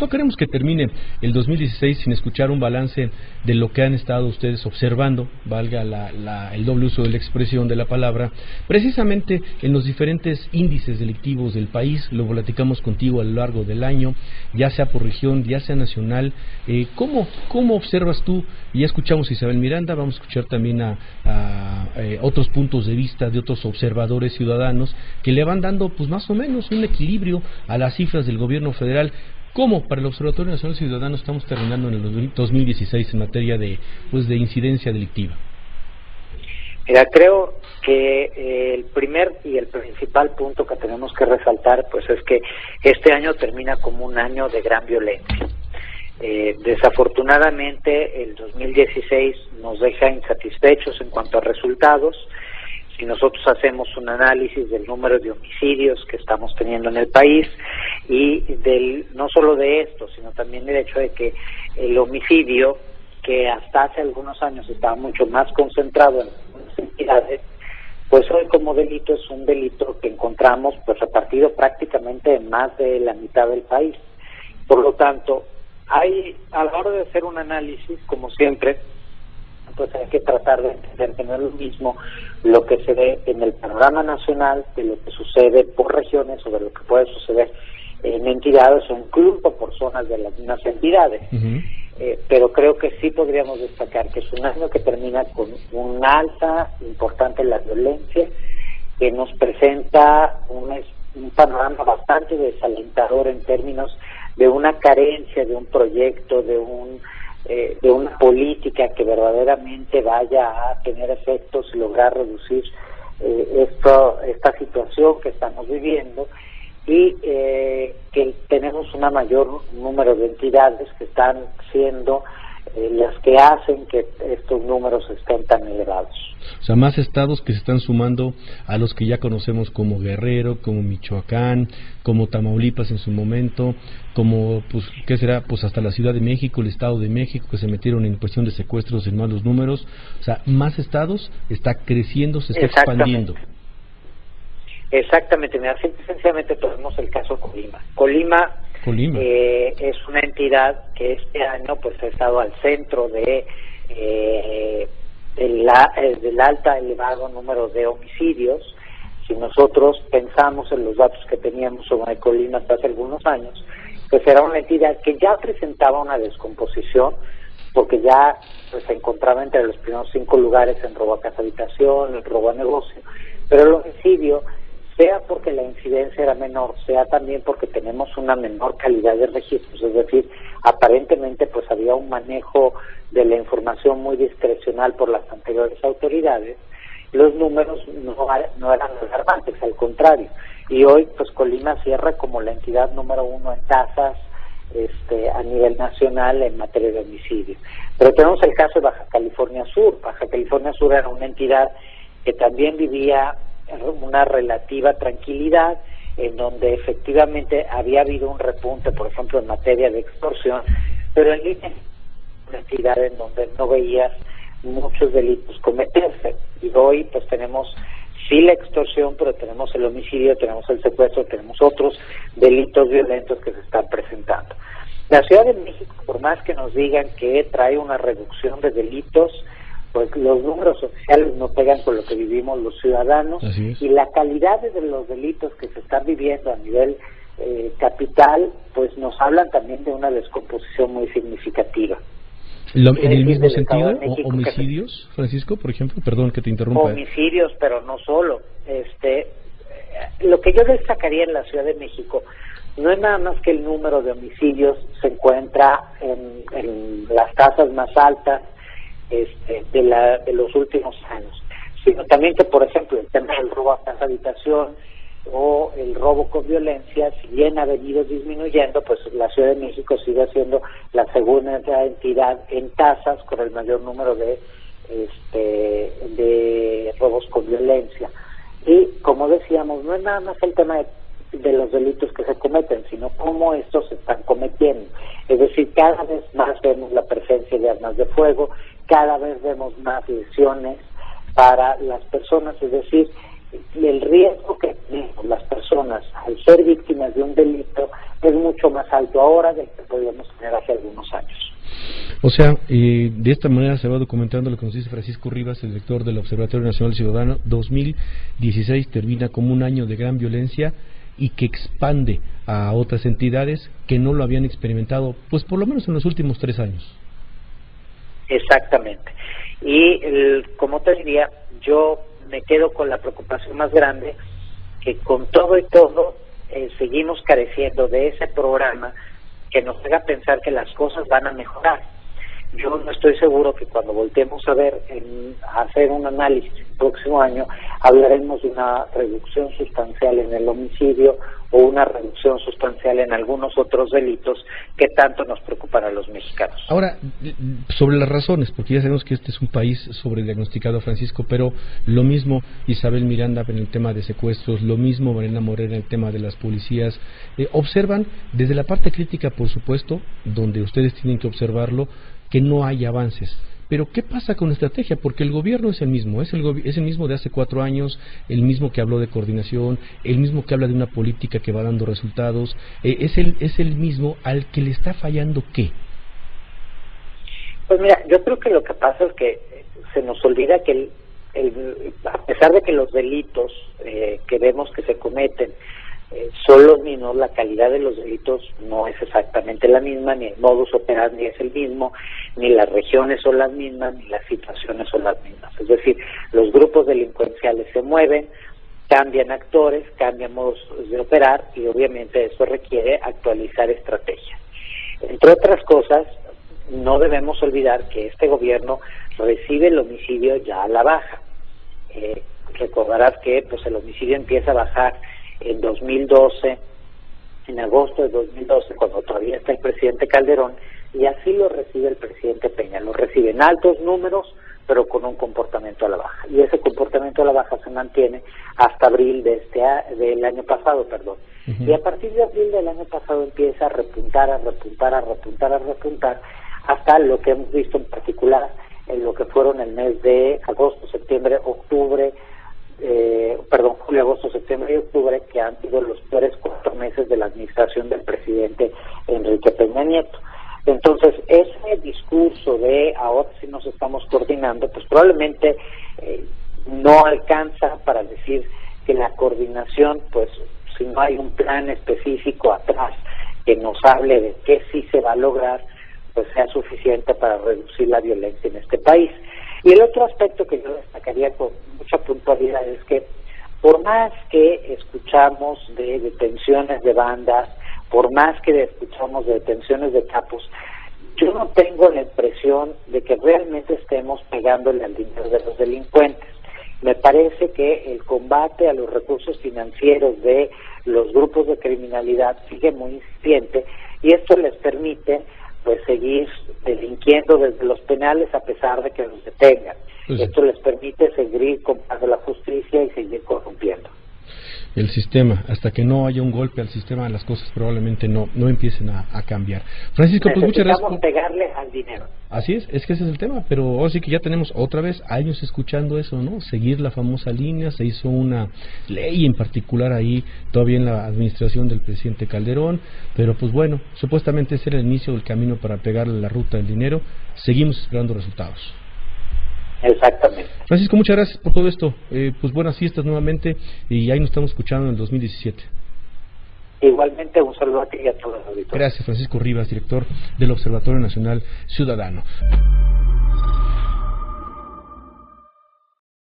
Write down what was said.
no queremos que termine el 2016 sin escuchar un balance de lo que han estado ustedes observando, valga el doble uso de la expresión de la palabra, precisamente en los diferentes índices delictivos del país. Lo platicamos contigo a lo largo del año, ya sea por región, ya sea nacional. ¿Cómo observas tú? Ya escuchamos a Isabel Miranda, vamos a escuchar también a otros puntos de vista de otros observadores ciudadanos que le van dando pues más o menos un equilibrio a las cifras del gobierno federal. ¿Cómo para el Observatorio Nacional Ciudadano estamos terminando en el 2016 en materia de incidencia delictiva? Mira, creo que el primer y el principal punto que tenemos que resaltar pues es que este año termina como un año de gran violencia. Desafortunadamente el 2016 nos deja insatisfechos en cuanto a resultados. Si nosotros hacemos un análisis del número de homicidios que estamos teniendo en el país y no solo de esto, sino también del hecho de que el homicidio, que hasta hace algunos años estaba mucho más concentrado en las entidades, pues hoy como delito es un delito que encontramos pues repartido prácticamente en más de la mitad del país. Por lo tanto, a la hora de hacer un análisis, como siempre, pues hay que tratar de entender que no es lo mismo lo que se ve en el panorama nacional de lo que sucede por regiones o de lo que puede suceder en entidades o incluso por zonas de las mismas entidades. Pero creo que sí podríamos destacar que es un año que termina con una alza importante en la violencia, que nos presenta un panorama bastante desalentador en términos de una carencia de un proyecto, de una política que verdaderamente vaya a tener efectos y lograr reducir esta situación que estamos viviendo, y que tenemos un mayor número de entidades que están siendo las que hacen que estos números estén tan elevados. O sea, más estados que se están sumando a los que ya conocemos como Guerrero, como Michoacán, como Tamaulipas en su momento, como, pues, ¿qué será? Pues hasta la Ciudad de México, el Estado de México, que se metieron en cuestión de secuestros en malos números. O sea, más estados, está creciendo, se está expandiendo. Exactamente, mira, sencillamente tomemos el caso Colima. Colima. Es una entidad que este año pues ha estado al centro del elevado número de homicidios. Si nosotros pensamos en los datos que teníamos sobre Colima hasta hace algunos años, pues era una entidad que ya presentaba una descomposición, porque ya pues se encontraba entre los primeros 5 lugares en robo a casa habitación, en robo a negocio, pero el homicidio, sea porque la incidencia era menor, sea también porque tenemos una menor calidad de registros, es decir, aparentemente pues había un manejo de la información muy discrecional por las anteriores autoridades, los números no eran alarmantes, al contrario, y hoy pues Colima cierra como la entidad número 1 en tasas a nivel nacional en materia de homicidio. Pero tenemos el caso de Baja California Sur. Baja California Sur era una entidad que también vivía una relativa tranquilidad, en donde efectivamente había habido un repunte, por ejemplo, en materia de extorsión, pero en línea una entidad en donde no veías muchos delitos cometerse. Y hoy pues tenemos sí la extorsión, pero tenemos el homicidio, tenemos el secuestro, tenemos otros delitos violentos que se están presentando. La Ciudad de México, por más que nos digan que trae una reducción de delitos, pues los números oficiales no pegan con lo que vivimos los ciudadanos, y la calidad de los delitos que se están viviendo a nivel capital, pues nos hablan también de una descomposición muy significativa. ¿En el mismo sentido, homicidios, Francisco, por ejemplo? Perdón que te interrumpa. Homicidios, pero no solo. Lo que yo destacaría en la Ciudad de México no es nada más que el número de homicidios se encuentra en las tasas más altas de los últimos años, sino también que, por ejemplo, el tema del robo a casa habitación o el robo con violencia, si bien ha venido disminuyendo, pues la Ciudad de México sigue siendo la segunda entidad en tasas con el mayor número de robos con violencia. Y como decíamos, no es nada más el tema de los delitos que se cometen, sino cómo estos se están cometiendo. Es decir, cada vez más vemos la presencia de armas de fuego, cada vez vemos más lesiones para las personas, es decir, el riesgo que tienen las personas al ser víctimas de un delito es mucho más alto ahora del que podía O sea, de esta manera se va documentando lo que nos dice Francisco Rivas, el director del Observatorio Nacional Ciudadano. 2016 termina como un año de gran violencia y que expande a otras entidades que no lo habían experimentado, pues por lo menos en los últimos 3 años. Exactamente. Y como te diría, yo me quedo con la preocupación más grande, que con todo y todo seguimos careciendo de ese programa que nos haga pensar que las cosas van a mejorar. Yo no estoy seguro que cuando volteemos a ver, a hacer un análisis el próximo año, hablaremos de una reducción sustancial en el homicidio o una reducción sustancial en algunos otros delitos que tanto nos preocupan a los mexicanos. Ahora, sobre las razones, porque ya sabemos que este es un país sobrediagnosticado, Francisco, pero lo mismo Isabel Miranda en el tema de secuestros, lo mismo Mariana Morena en el tema de las policías, observan desde la parte crítica, por supuesto, donde ustedes tienen que observarlo, que no hay avances. Pero ¿qué pasa con la estrategia? Porque el gobierno es el mismo, es el mismo de hace 4 años, el mismo que habló de coordinación, el mismo que habla de una política que va dando resultados, es el mismo al que le está fallando ¿qué? Pues mira, yo creo que lo que pasa es que se nos olvida que a pesar de que los delitos que vemos que se cometen son los mismos, la calidad de los delitos no es exactamente la misma, ni el modus operandi es el mismo, ni las regiones son las mismas, ni las situaciones son las mismas. Es decir, los grupos delincuenciales se mueven, cambian actores, cambian modos de operar y obviamente eso requiere actualizar estrategias. Entre otras cosas, no debemos olvidar que este gobierno recibe el homicidio ya a la baja. Recordarás que pues el homicidio empieza a bajar en 2012, en agosto de 2012, cuando todavía está el presidente Calderón, y así lo recibe el presidente Peña. Lo recibe en altos números, pero con un comportamiento a la baja. Y ese comportamiento a la baja se mantiene hasta abril del año pasado, perdón. Uh-huh. Y a partir de abril del año pasado empieza a repuntar, hasta lo que hemos visto en particular en lo que fueron el mes de agosto, septiembre, octubre, julio, agosto, septiembre y octubre, que han sido los peores 4 meses de la administración del presidente Enrique Peña Nieto. Entonces, ese discurso de ahora sí nos estamos coordinando, pues probablemente no alcanza para decir que la coordinación, pues si no hay un plan específico atrás que nos hable de qué sí se va a lograr, pues sea suficiente para reducir la violencia en este país. Y el otro aspecto que yo destacaría con mucha puntualidad es que por más que escuchamos de detenciones de bandas, por más que escuchamos de detenciones de capos, yo no tengo la impresión de que realmente estemos pegándole al dinero de los delincuentes. Me parece que el combate a los recursos financieros de los grupos de criminalidad sigue muy incipiente y esto les permite pues seguir delinquiendo desde los penales a pesar de que los detengan. Pues esto les permite seguir comprando la justicia y seguir corrompiendo. El sistema, hasta que no haya un golpe al sistema, las cosas probablemente no empiecen a cambiar. Francisco, pues muchas gracias. Necesitamos pegarle al dinero. Así es que ese es el tema, pero ahora sí que ya tenemos otra vez años escuchando eso, ¿no? Seguir la famosa línea, se hizo una ley en particular ahí, todavía en la administración del presidente Calderón, pero pues bueno, supuestamente ese era el inicio del camino para pegarle la ruta del dinero, seguimos esperando resultados. Exactamente. Francisco, muchas gracias por todo esto. Pues buenas fiestas nuevamente y ahí nos estamos escuchando en el 2017. Igualmente, un saludo a ti y a todos los auditores. Gracias, Francisco Rivas, director del Observatorio Nacional Ciudadano.